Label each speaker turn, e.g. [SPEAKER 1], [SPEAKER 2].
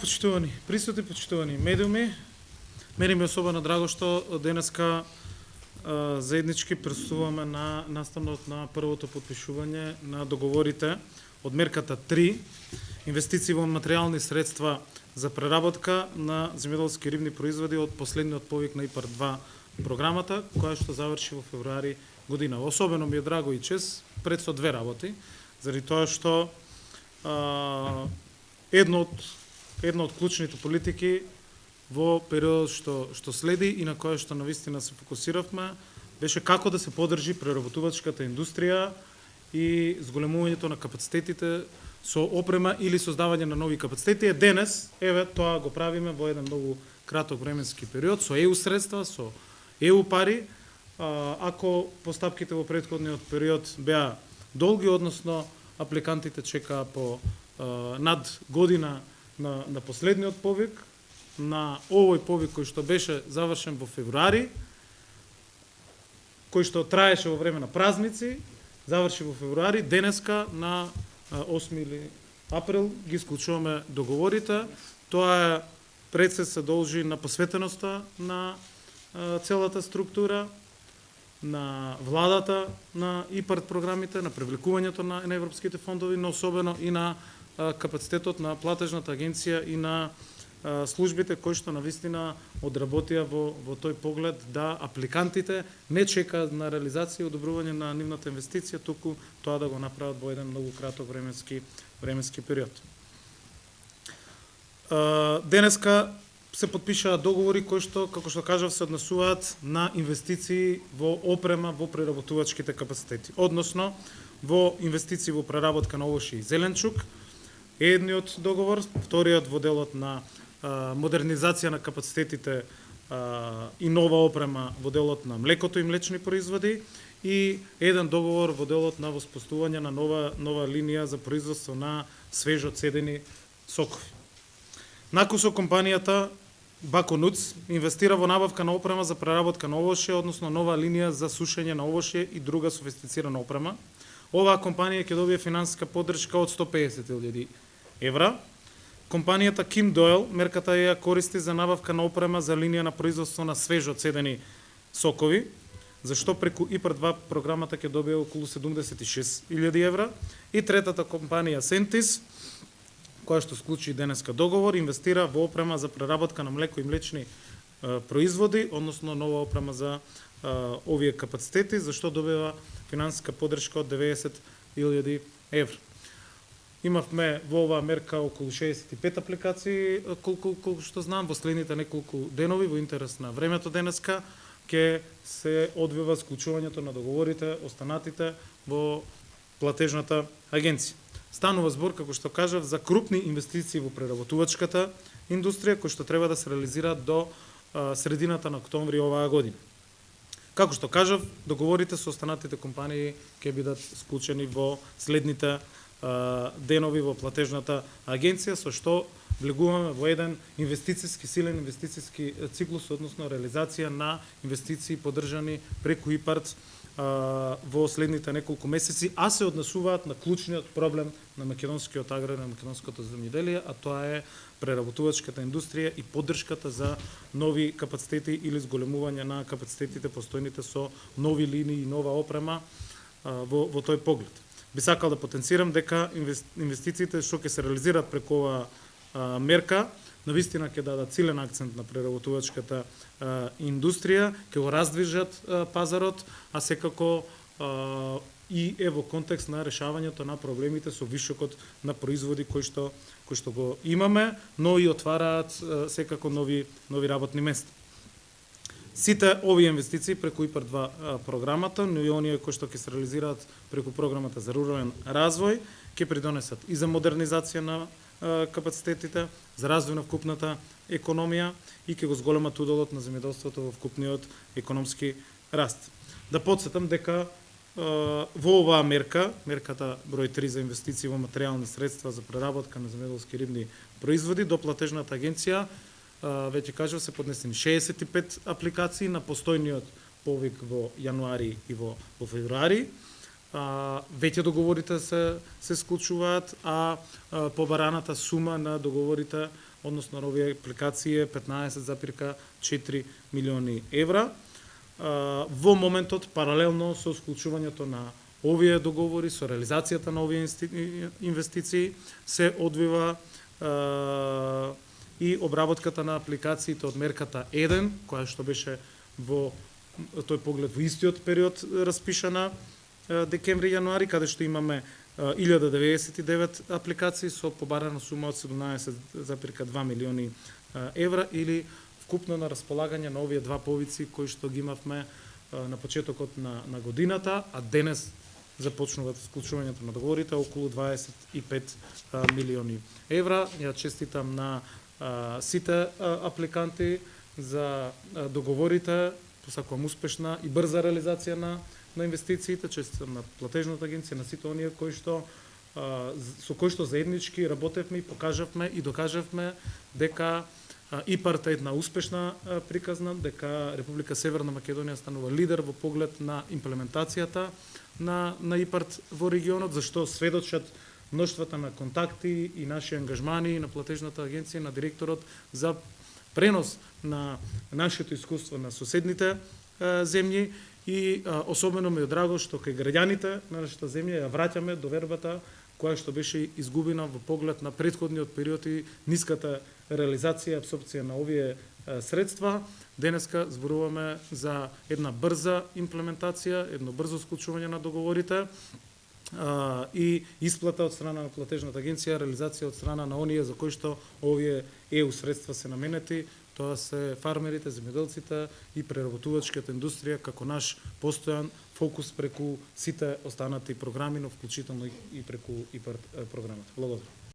[SPEAKER 1] Почитувани присутни, почитувани медиуми, мене ми е особено драго што денеска заеднички присуствуваме на наставнот на првото подпишување на договорите од мерката 3, инвестиции во материјални средства за преработка на земјоделски рибни производи од последниот повик на ИПАР 2 програмата, која што заврши во февруари година. Особено ми е драго и чест пред со две работи, заради тоа што една од клучните политики во периодот што следи и на која што навистина се фокусиравме беше како да се поддржи преработувачката индустрија и зголемувањето на капацитетите со опрема или создавање на нови капацитети. Денес, тоа го правиме во еден многу краток временски период со ЕУ средства, со ЕУ пари. Ако постапките во претходниот период беа долги, односно апликантите чекаа по над година на последниот повик, на овој повик кој што беше завршен во февруари, кој што траеше во време на празници, заврши во февруари, денеска на 8 април ги склучуваме договорите. Тоа пред се должи на посветеноста на целата структура, на владата на ИПАР програмите, на привлекувањето на европските фондови, но особено и на капацитетот на платежната агенција и на службите кои што навистина одработија во тој поглед да апликантите не чекаат на реализација и одобрување на нивната инвестиција, туку тоа да го направат во еден многу краток временски период. Денеска се подпишаа договори кои што, како што кажав, се однесуваат на инвестиции во опрема во преработувачките капацитети, односно во инвестиции во преработка на овошје и зеленчук, едниот договор, вториот во делот на модернизација на капацитетите и нова опрема во делот на млекото и млечни производи и еден договор во делот на воспоставување на нова линија за производство на свежо цедени сокови. Накусо компанијата Бако Нуц инвестира во набавка на опрема за преработка на овошје, односно нова линија за сушење на овошје и друга софистицирана опрема. Оваа компанија ќе добие финансиска поддршка од 150.000 евра. Компанијата Kim Doyle мерката ја користи за набавка на опрема за линија на производство на свежо цедени сокови, зашто преку ИПАР 2 програмата ќе добие околу 76.000 евра. И третата компанија Sentis, која што склучи денеска договор, инвестира во опрема за преработка на млеко и млечни производи, односно нова опрема за овие капацитети, зашто добива финансиска поддршка од 90.000 евра. Имавме во оваа мерка околу 65 апликации, колку што знам, во следните неколку денови, во интерес на времето денеска, ќе се одвива склучувањето на договорите, останатите во платежната агенција. Станува збор, како што кажав, за крупни инвестиции во преработувачката индустрија, кои што треба да се реализираат до средината на октомври оваа година. Како што кажав, договорите со останатите компании ќе бидат склучени во следните денови во платежната агенција, со што влегуваме во еден силен инвестициски циклус, односно реализација на инвестиции поддржани преку ИПАРД во следните неколку месеци, а се однесуваат на клучниот проблем на македонскиот аграр, на македонското земјоделие, а тоа е преработувачката индустрија и поддршката за нови капацитети или зголемување на капацитетите постојните со нови линии и нова опрема во тој поглед. Би сакал да потенцирам дека инвестициите што ќе се реализираат преку оваа мерка навистина ќе дадат силен акцент на преработувачката индустрија, ќе го раздвижат пазарот, а секако и во контекст на решавањето на проблемите со вишокот на производи кои што го имаме, но и отвараат секако нови работни места. Сите овие инвестиции преку ИПАР 2 програмата, но и оние кои што ќе се реализираат преку програмата за рурален развој, ќе придонесат и за модернизација на капацитетите, за развој на вкупната економија и ќе го зголемат уделот на земјоделството во вкупниот економски раст. Да потсетам дека во оваа мерката број 3 за инвестиции во материјални средства за преработка на земјоделски рибни производи, до платежната агенција веќе кажав се поднесени 65 апликации на постојниот повик во јануари и во февруари. Веќе договорите се склучуваат, а побараната сума на договорите односно на овие апликации е 15,4 милиони евра. Во моментот, паралелно со склучувањето на овие договори, со реализацијата на овие инвестиции, се одвива и обработката на апликациите од мерката 1, која што беше во тој поглед во истиот период распишана декември-јануари, каде што имаме 1099 апликации со побарана сума од 17,2 милиони евра или вкупно на располагање на овие два повици кои што ги имавме на почетокот на годината, а денес започнуваат склучувањето на договорите околу 25 милиони евра. Ја честитам на сите апликанти за договорите, посакувам успешна и брза реализација на инвестициите, честитам на платежната агенција, на сите оние кои што со кои што заеднички работевме и покажавме и докажавме дека ИПАРТ е една успешна приказна, дека Република Северна Македонија станува лидер во поглед на имплементацијата на ИПАРТ во регионот, зашто сведочат мноштвата на контакти и наши ангажмани на платежната агенција, на директорот за пренос на нашето искуство на соседните земји и особено ми е драго што кај граѓаните на нашата земја ја враќаме довербата која што беше изгубена во поглед на претходниот период и ниската реализација и апсорбција на овие средства. Денеска зборуваме за една брза имплементација, едно брзо склучување на договорите и исплата од страна на платежната агенција, реализација од страна на оние за кои што овие ЕУ средства се наменети, тоа се фармерите, земјоделците и преработувачката индустрија како наш постојан фокус преку сите останати програми, но вклучително и преку ИПАРТ програмата. Благодарам.